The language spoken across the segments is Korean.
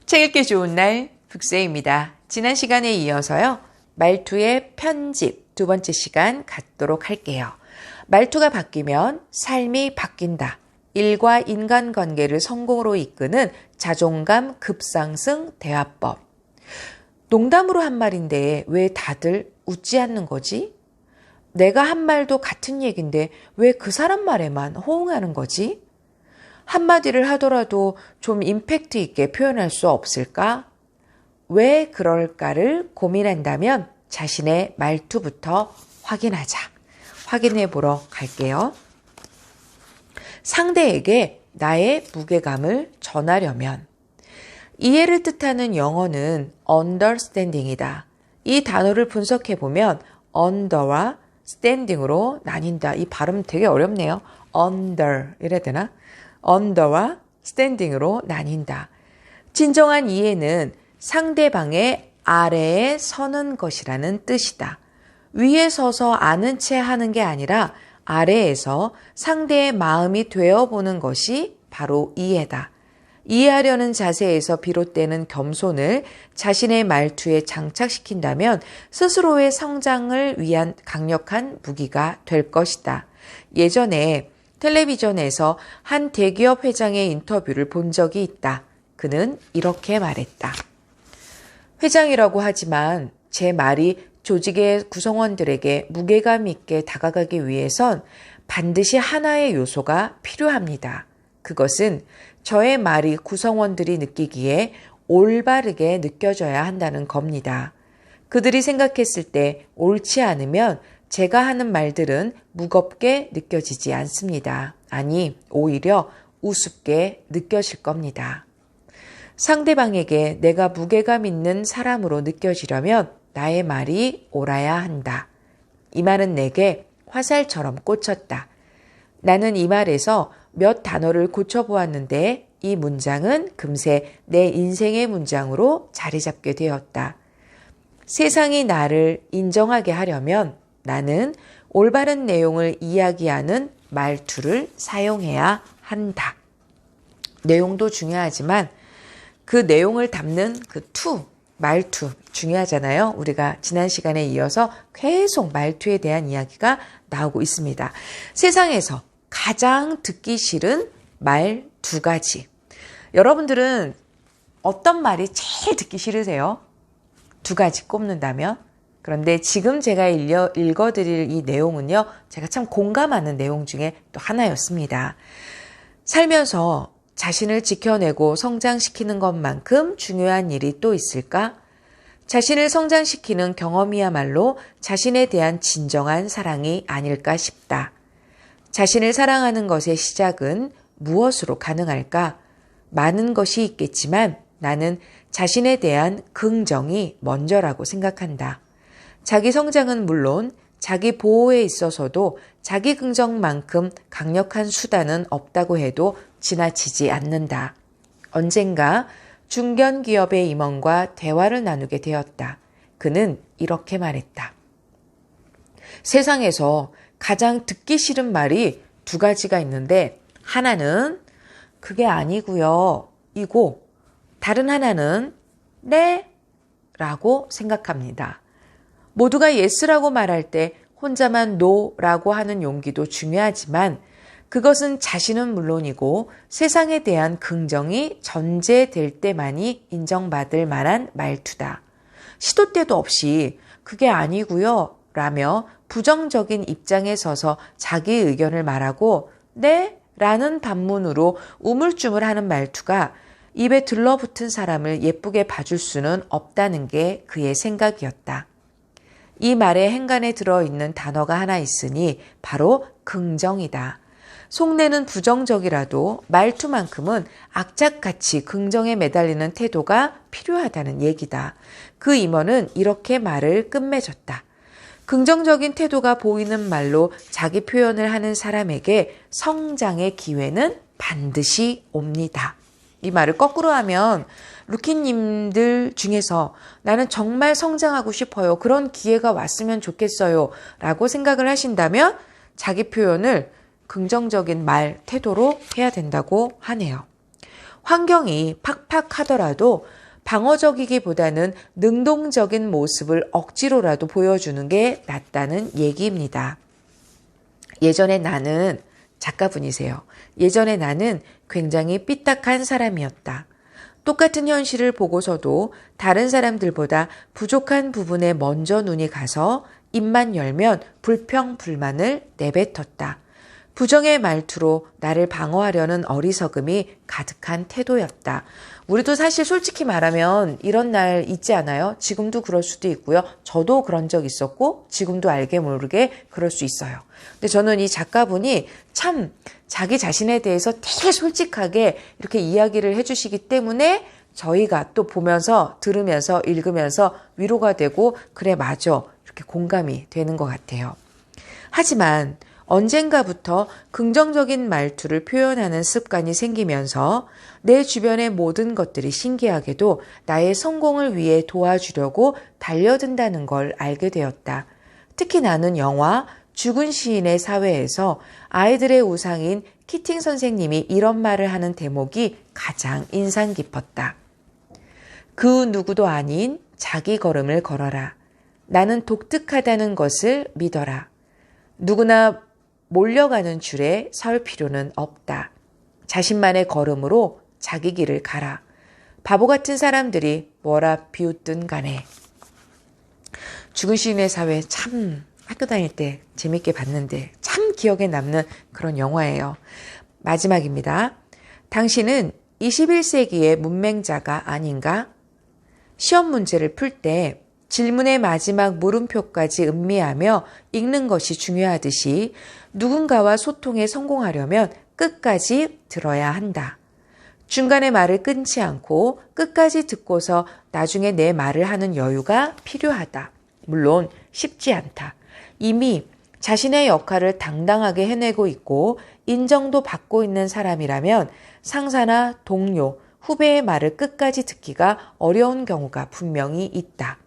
책 읽기 좋은 날 북새입니다. 지난 시간에 이어서요. 말투의 편집 두 번째 시간 갖도록 할게요. 말투가 바뀌면 삶이 바뀐다. 일과 인간관계를 성공으로 이끄는 자존감 급상승 대화법. 농담으로 한 말인데 왜 다들 웃지 않는 거지? 내가 한 말도 같은 얘긴데 왜 그 사람 말에만 호응하는 거지? 한마디를 하더라도 좀 임팩트 있게 표현할 수 없을까? 왜 그럴까를 고민한다면 자신의 말투부터 확인하자. 확인해 보러 갈게요. 상대에게 나의 무게감을 전하려면 이해를 뜻하는 영어는 understanding이다. 이 단어를 분석해 보면 under와 standing으로 나뉜다. 이 발음 되게 어렵네요. under 이래야 되나? under와 standing으로 나뉜다. 진정한 이해는 상대방의 아래에 서는 것이라는 뜻이다. 위에 서서 아는 채 하는 게 아니라 아래에서 상대의 마음이 되어보는 것이 바로 이해다. 이해하려는 자세에서 비롯되는 겸손을 자신의 말투에 장착시킨다면 스스로의 성장을 위한 강력한 무기가 될 것이다. 예전에 텔레비전에서 한 대기업 회장의 인터뷰를 본 적이 있다. 그는 이렇게 말했다. 회장이라고 하지만 제 말이 조직의 구성원들에게 무게감 있게 다가가기 위해선 반드시 하나의 요소가 필요합니다. 그것은 저의 말이 구성원들이 느끼기에 올바르게 느껴져야 한다는 겁니다. 그들이 생각했을 때 옳지 않으면 제가 하는 말들은 무겁게 느껴지지 않습니다. 아니, 오히려 우습게 느껴질 겁니다. 상대방에게 내가 무게감 있는 사람으로 느껴지려면 나의 말이 옳아야 한다. 이 말은 내게 화살처럼 꽂혔다. 나는 이 말에서 몇 단어를 고쳐보았는데 이 문장은 금세 내 인생의 문장으로 자리 잡게 되었다. 세상이 나를 인정하게 하려면 나는 올바른 내용을 이야기하는 말투를 사용해야 한다. 내용도 중요하지만 그 내용을 담는 그 말투 중요하잖아요. 우리가 지난 시간에 이어서 계속 말투에 대한 이야기가 나오고 있습니다. 세상에서 가장 듣기 싫은 말 두 가지. 여러분들은 어떤 말이 제일 듣기 싫으세요? 두 가지 꼽는다면? 그런데 지금 제가 읽어드릴 이 내용은요. 제가 참 공감하는 내용 중에 또 하나였습니다. 살면서 자신을 지켜내고 성장시키는 것만큼 중요한 일이 또 있을까? 자신을 성장시키는 경험이야말로 자신에 대한 진정한 사랑이 아닐까 싶다. 자신을 사랑하는 것의 시작은 무엇으로 가능할까? 많은 것이 있겠지만 나는 자신에 대한 긍정이 먼저라고 생각한다. 자기 성장은 물론 자기 보호에 있어서도 자기 긍정만큼 강력한 수단은 없다고 해도 지나치지 않는다. 언젠가 중견기업의 임원과 대화를 나누게 되었다. 그는 이렇게 말했다. 세상에서 가장 듣기 싫은 말이 두 가지가 있는데 하나는 그게 아니고요. 이고 다른 하나는 네 라고 생각합니다. 모두가 예스라고 말할 때 혼자만 노라고 하는 용기도 중요하지만 그것은 자신은 물론이고 세상에 대한 긍정이 전제될 때만이 인정받을 만한 말투다. 시도 때도 없이 그게 아니고요 라며 부정적인 입장에 서서 자기 의견을 말하고 네? 라는 반문으로 우물쭈물하는 말투가 입에 들러붙은 사람을 예쁘게 봐줄 수는 없다는 게 그의 생각이었다. 이 말에 행간에 들어있는 단어가 하나 있으니 바로 긍정이다. 속내는 부정적이라도 말투만큼은 악착같이 긍정에 매달리는 태도가 필요하다는 얘기다. 그 임원은 이렇게 말을 끝맺었다. 긍정적인 태도가 보이는 말로 자기 표현을 하는 사람에게 성장의 기회는 반드시 옵니다. 이 말을 거꾸로 하면 루키님들 중에서 나는 정말 성장하고 싶어요. 그런 기회가 왔으면 좋겠어요. 라고 생각을 하신다면 자기 표현을 긍정적인 말, 태도로 해야 된다고 하네요. 환경이 팍팍하더라도 방어적이기보다는 능동적인 모습을 억지로라도 보여주는 게 낫다는 얘기입니다. 예전에 나는 작가분이세요. 예전에 나는 굉장히 삐딱한 사람이었다. 똑같은 현실을 보고서도 다른 사람들보다 부족한 부분에 먼저 눈이 가서 입만 열면 불평불만을 내뱉었다. 부정의 말투로 나를 방어하려는 어리석음이 가득한 태도였다. 우리도 사실 솔직히 말하면 이런 날 있지 않아요? 지금도 그럴 수도 있고요. 저도 그런 적 있었고 지금도 알게 모르게 그럴 수 있어요. 근데 저는 이 작가분이 참 자기 자신에 대해서 되게 솔직하게 이렇게 이야기를 해주시기 때문에 저희가 또 보면서 들으면서 읽으면서 위로가 되고 그래 맞아 이렇게 공감이 되는 것 같아요. 하지만 언젠가부터 긍정적인 말투를 표현하는 습관이 생기면서 내 주변의 모든 것들이 신기하게도 나의 성공을 위해 도와주려고 달려든다는 걸 알게 되었다. 특히 나는 영화 죽은 시인의 사회에서 아이들의 우상인 키팅 선생님이 이런 말을 하는 대목이 가장 인상 깊었다. 그 누구도 아닌 자기 걸음을 걸어라. 나는 독특하다는 것을 믿어라. 누구나 몰려가는 줄에 설 필요는 없다. 자신만의 걸음으로 자기 길을 가라. 바보 같은 사람들이 뭐라 비웃든 간에. 죽은 시인의 사회 참 학교 다닐 때 재밌게 봤는데 참 기억에 남는 그런 영화예요. 마지막입니다. 당신은 21세기의 문맹자가 아닌가? 시험 문제를 풀 때 질문의 마지막 물음표까지 음미하며 읽는 것이 중요하듯이 누군가와 소통에 성공하려면 끝까지 들어야 한다. 중간에 말을 끊지 않고 끝까지 듣고서 나중에 내 말을 하는 여유가 필요하다. 물론 쉽지 않다. 이미 자신의 역할을 당당하게 해내고 있고 인정도 받고 있는 사람이라면 상사나 동료, 후배의 말을 끝까지 듣기가 어려운 경우가 분명히 있다.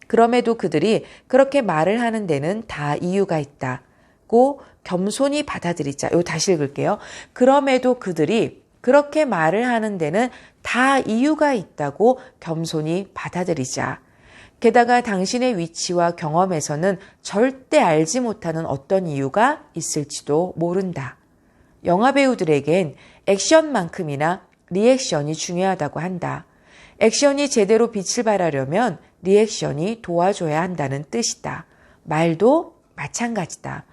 그럼에도 그들이 그렇게 말을 하는 데는 다 이유가 있다고 겸손히 받아들이자. 이거 다시 읽을게요. 그럼에도 그들이 그렇게 말을 하는 데는 다 이유가 있다고 겸손히 받아들이자. 게다가 당신의 위치와 경험에서는 절대 알지 못하는 어떤 이유가 있을지도 모른다. 영화배우들에겐 액션만큼이나 리액션이 중요하다고 한다. 액션이 제대로 빛을 발하려면 리액션이 도와줘야 한다는 뜻이다. 말도 마찬가지다.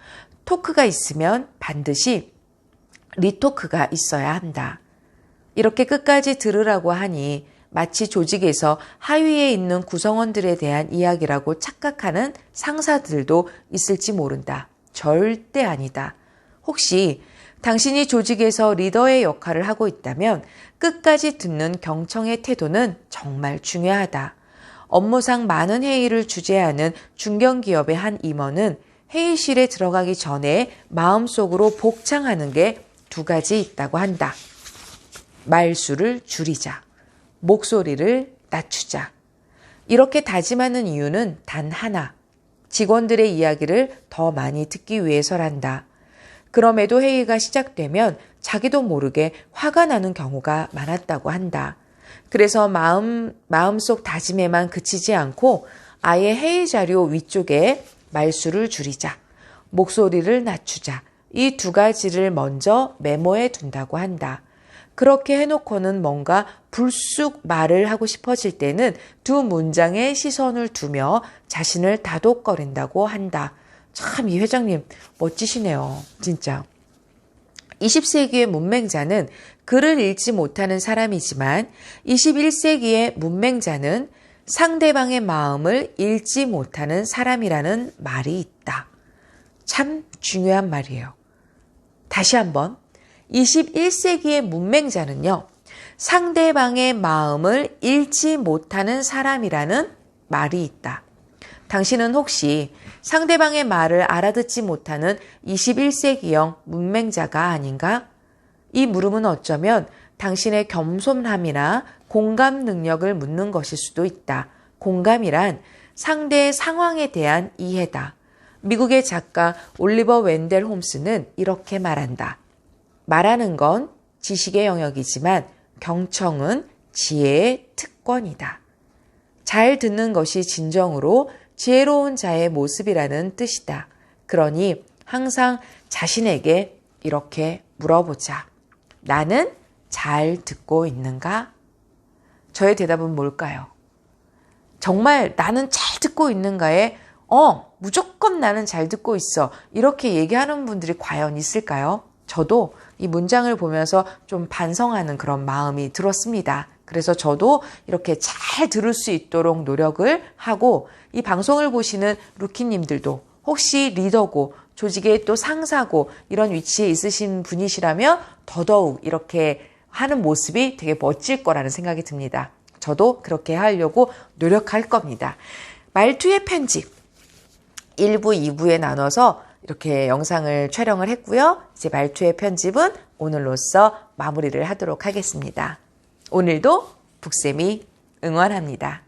토크가 있으면 반드시 리토크가 있어야 한다. 이렇게 끝까지 들으라고 하니 마치 조직에서 하위에 있는 구성원들에 대한 이야기라고 착각하는 상사들도 있을지 모른다. 절대 아니다. 혹시 당신이 조직에서 리더의 역할을 하고 있다면 끝까지 듣는 경청의 태도는 정말 중요하다. 업무상 많은 회의를 주재하는 중견기업의 한 임원은 회의실에 들어가기 전에 마음속으로 복창하는 게 2가지 있다고 한다. 말수를 줄이자. 목소리를 낮추자. 이렇게 다짐하는 이유는 단 하나. 직원들의 이야기를 더 많이 듣기 위해서란다. 그럼에도 회의가 시작되면 자기도 모르게 화가 나는 경우가 많았다고 한다. 그래서 마음속 다짐에만 그치지 않고 아예 회의 자료 위쪽에 말수를 줄이자, 목소리를 낮추자, 이 2가지를 먼저 메모해 둔다고 한다. 그렇게 해놓고는 뭔가 불쑥 말을 하고 싶어질 때는 2 문장에 시선을 두며 자신을 다독거린다고 한다. 참 이 회장님 멋지시네요. 진짜. 20세기의 문맹자는 글을 읽지 못하는 사람이지만 21세기의 문맹자는 상대방의 마음을 읽지 못하는 사람이라는 말이 있다. 참 중요한 말이에요. 다시 한번. 21세기의 문맹자는요. 상대방의 마음을 읽지 못하는 사람이라는 말이 있다. 당신은 혹시 상대방의 말을 알아듣지 못하는 21세기형 문맹자가 아닌가? 이 물음은 어쩌면 당신의 겸손함이나 공감 능력을 묻는 것일 수도 있다. 공감이란 상대의 상황에 대한 이해다. 미국의 작가 올리버 웬델 홈스는 이렇게 말한다. 말하는 건 지식의 영역이지만 경청은 지혜의 특권이다. 잘 듣는 것이 진정으로 지혜로운 자의 모습이라는 뜻이다. 그러니 항상 자신에게 이렇게 물어보자. 나는 잘 듣고 있는가? 저의 대답은 뭘까요? 정말 나는 잘 듣고 있는가에 무조건 나는 잘 듣고 있어. 이렇게 얘기하는 분들이 과연 있을까요? 저도 이 문장을 보면서 좀 반성하는 그런 마음이 들었습니다. 그래서 저도 이렇게 잘 들을 수 있도록 노력을 하고 이 방송을 보시는 루키님들도 혹시 리더고 조직의 또 상사고 이런 위치에 있으신 분이시라면 더더욱 이렇게 하는 모습이 되게 멋질 거라는 생각이 듭니다. 저도 그렇게 하려고 노력할 겁니다. 말투의 편집 1부, 2부에 나눠서 이렇게 영상을 촬영을 했고요. 이제 말투의 편집은 오늘로써 마무리를 하도록 하겠습니다. 오늘도 북쌤이 응원합니다.